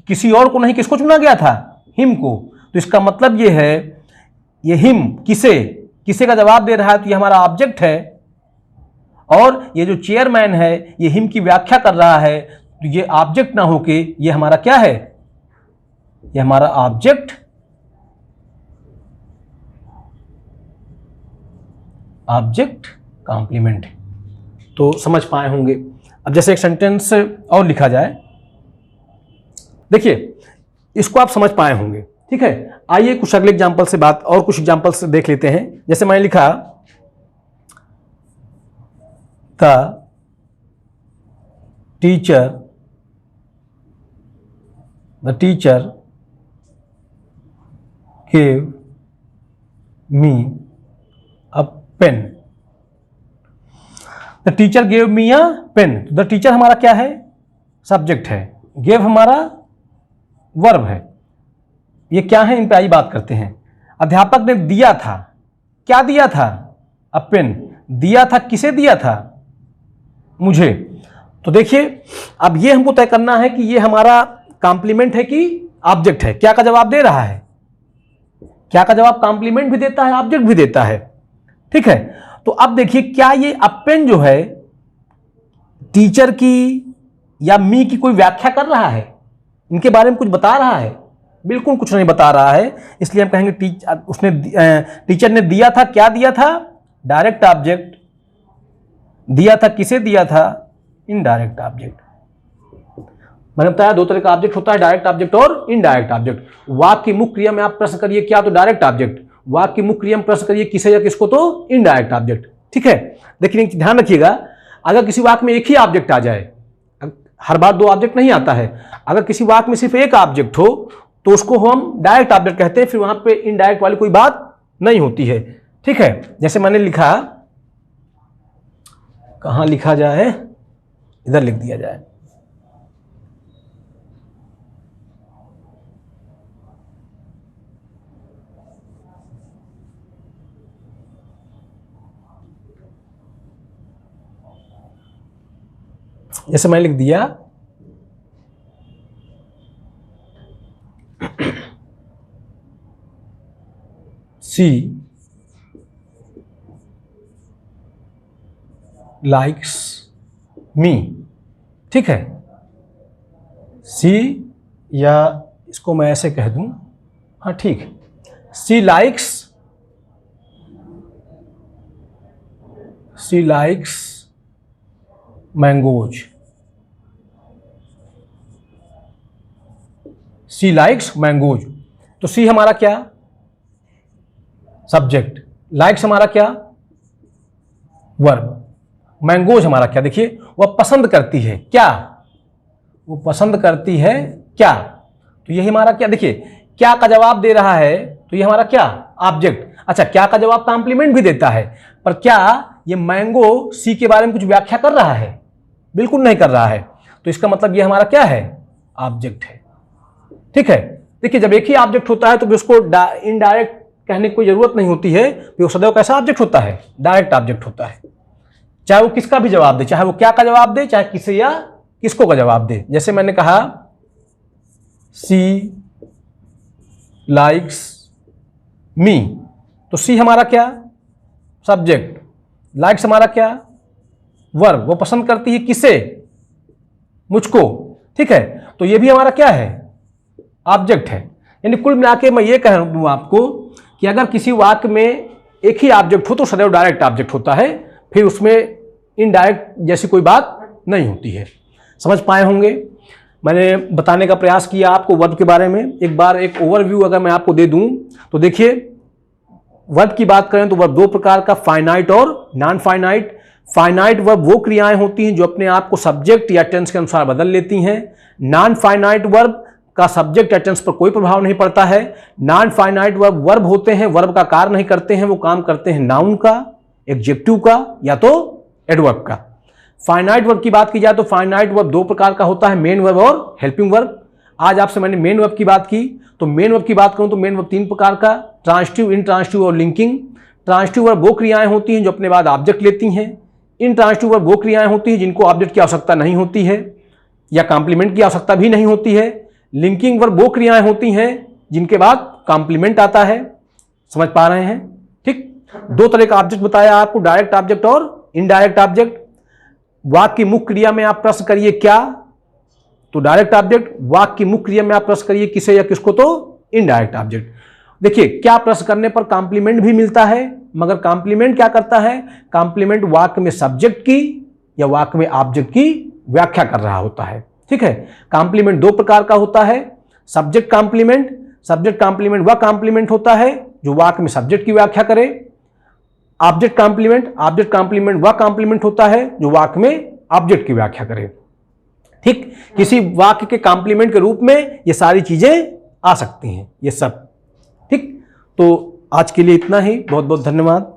किसी और को नहीं, किसको चुना गया था? हिम को। तो इसका मतलब ये है, ये हिम किसे का जवाब दे रहा है, तो ये हमारा ऑब्जेक्ट है। और ये जो चेयरमैन है ये हिम की व्याख्या कर रहा है, तो ये ऑब्जेक्ट ना होके ये हमारा क्या है? ये हमारा ऑब्जेक्ट कॉम्प्लीमेंट है। तो समझ पाए होंगे। अब जैसे एक सेंटेंस और लिखा जाए, देखिए इसको आप समझ पाए होंगे, ठीक है। आइए कुछ अगले एग्जांपल से बात और कुछ एग्जांपल से देख लेते हैं। जैसे मैंने लिखा, the teacher gave me a pen। The teacher gave me a pen. The teacher हमारा क्या है? सब्जेक्ट है। गेव हमारा वर्ब है। ये क्या है? इन पे आई बात करते हैं। अध्यापक ने दिया था, क्या दिया था? अ पेन। दिया था, किसे दिया था? मुझे। तो देखिए, अब ये हमको तय करना है कि ये हमारा कॉम्प्लीमेंट है कि ऑब्जेक्ट है। क्या का जवाब दे रहा है? क्या का जवाब कॉम्प्लीमेंट भी देता है, ऑब्जेक्ट भी देता है, ठीक है। तो अब देखिए, क्या ये अपेन जो है टीचर की या मी की कोई व्याख्या कर रहा है? इनके बारे में कुछ बता रहा है? बिल्कुल कुछ नहीं बता रहा है। इसलिए हम कहेंगे टीचर ने दिया था, क्या दिया था? Direct object. दिया था, किसे दिया था? Indirect object. मैंने बताया दो तरह का ऑब्जेक्ट होता है, डायरेक्ट ऑब्जेक्ट और इनडायरेक्ट ऑब्जेक्ट। वाक्य की मुख्य क्रिया में आप प्रश्न करिए क्या, तो डायरेक्ट ऑब्जेक्ट। वाक्य की मुख्य क्रिया में प्रश्न करिए किसे या किसको, तो इनडायरेक्ट ऑब्जेक्ट, ठीक है। लेकिन ध्यान रखिएगा, अगर किसी वाक्य में एक ही ऑब्जेक्ट आ जाए, हर बार दो ऑब्जेक्ट नहीं आता है, अगर किसी वाक्य में सिर्फ एक ऑब्जेक्ट हो तो उसको हम डायरेक्ट ऑब्जेक्ट कहते हैं, फिर वहां पे इनडायरेक्ट वाली कोई बात नहीं होती है, ठीक है। जैसे मैंने लिखा, कहां लिखा जाए, इधर लिख दिया जाए। जैसे मैं लिख दिया, सी लाइक्स मी, ठीक है। सी, या इसको मैं ऐसे कह दूं, हाँ ठीक है, सी लाइक्स मैंगोज। सी लाइक्स मैंगोज। तो सी हमारा क्या? सब्जेक्ट। लाइक्स हमारा क्या? वर्ब। मैंगोज हमारा क्या? देखिए, वह पसंद करती है क्या? वो पसंद करती है क्या? तो यही हमारा क्या? देखिए, क्या का जवाब दे रहा है, तो ये हमारा क्या? ऑब्जेक्ट। अच्छा, क्या का जवाब कॉम्प्लीमेंट भी देता है, पर क्या ये मैंगो सी के बारे में कुछ व्याख्या कर रहा है? बिल्कुल नहीं कर रहा है। तो इसका मतलब ये हमारा क्या है? ऑब्जेक्ट है, ठीक है। देखिए, जब एक ही ऑब्जेक्ट होता है तो भी उसको इनडायरेक्ट कहने की कोई जरूरत नहीं होती है, वो सदैव कैसा ऑब्जेक्ट होता है? डायरेक्ट ऑब्जेक्ट होता है। चाहे वो किसका भी जवाब दे, चाहे वो क्या का जवाब दे, चाहे किसे या किसको का जवाब दे। जैसे मैंने कहा, सी लाइक्स मी, तो सी हमारा क्या? सब्जेक्ट। लाइक्स हमारा क्या? वर्ब। वो पसंद करती है किसे? मुझको, ठीक है। तो ये भी हमारा क्या है? ऑब्जेक्ट है। यानी कुल मिला के मैं ये कह दूं आपको कि अगर किसी वाक्य में एक ही ऑब्जेक्ट हो तो सदैव डायरेक्ट ऑब्जेक्ट होता है, फिर उसमें इनडायरेक्ट जैसी कोई बात नहीं होती है। समझ पाए होंगे। मैंने बताने का प्रयास किया आपको वर्ब के बारे में। एक बार एक ओवरव्यू अगर मैं आपको दे दूं तो देखिए, वर्ब की बात करें तो वर्ब दो प्रकार का, फाइनाइट और नॉन फाइनाइट। फाइनाइट वर्ब वो क्रियाएं होती हैं जो अपने आप को सब्जेक्ट या टेंस के अनुसार बदल लेती हैं। नॉन फाइनाइट वर्ब का सब्जेक्ट या टेंस पर कोई प्रभाव नहीं पड़ता है। नॉन फाइनाइट वर्ब वर्ब होते हैं, वर्ब का कार्य नहीं करते हैं, वो काम करते हैं नाउन का, एडजेक्टिव का या तो एडवर्ब का। फाइनाइट वर्ब की बात की जाए तो फाइनाइट वर्ब दो प्रकार का होता है, मेन वर्ब और हेल्पिंग वर्ब। आज आपसे मैंने मेन वर्ब की बात की, तो मेन वर्ब की बात करूं तो मेन वर्ब तीन प्रकार का, ट्रांजिटिव, इंट्रांजिटिव और लिंकिंग। ट्रांजिटिव वर्ब वो क्रियाएं होती हैं जो अपने बाद ऑब्जेक्ट लेती हैं। इंट्रांजिटिव वर्ब वो क्रियाएं होती हैं जिनको ऑब्जेक्ट की आवश्यकता नहीं होती है या कॉम्प्लीमेंट की आवश्यकता भी नहीं होती है। लिंकिंग वर्ब वो क्रियाएं होती हैं जिनके बाद कॉम्प्लीमेंट आता है। समझ पा रहे हैं? ठीक, दो तरह का ऑब्जेक्ट बताया आपको, डायरेक्ट ऑब्जेक्ट और इनडायरेक्ट ऑब्जेक्ट। वाक्य की मुख्य क्रिया में आप प्रश्न करिए क्या, तो डायरेक्ट ऑब्जेक्ट। वाक्य की मुख्य क्रिया में आप प्रश्न करिए किसे या किसको, तो इनडायरेक्ट ऑब्जेक्ट। देखिए, क्या प्रश्न करने पर कॉम्प्लीमेंट भी मिलता है, मगर कॉम्प्लीमेंट क्या करता है, कॉम्प्लीमेंट वाक्य में सब्जेक्ट की या वाक्य में ऑब्जेक्ट की व्याख्या कर रहा होता है। ठीक है, कॉम्प्लीमेंट दो प्रकार का होता है, सब्जेक्ट कॉम्प्लीमेंट। सब्जेक्ट कॉम्प्लीमेंट वह कॉम्प्लीमेंट होता है जो वाक्य में सब्जेक्ट की व्याख्या करे। ऑब्जेक्ट कॉम्प्लीमेंट, ऑब्जेक्ट कॉम्प्लीमेंट वह कॉम्प्लीमेंट होता है जो वाक्य में ऑब्जेक्ट की व्याख्या करे। ठीक, किसी वाक्य के कॉम्प्लीमेंट के रूप में ये सारी चीजें आ सकती हैं, ये सब। ठीक, तो आज के लिए इतना ही, बहुत बहुत धन्यवाद।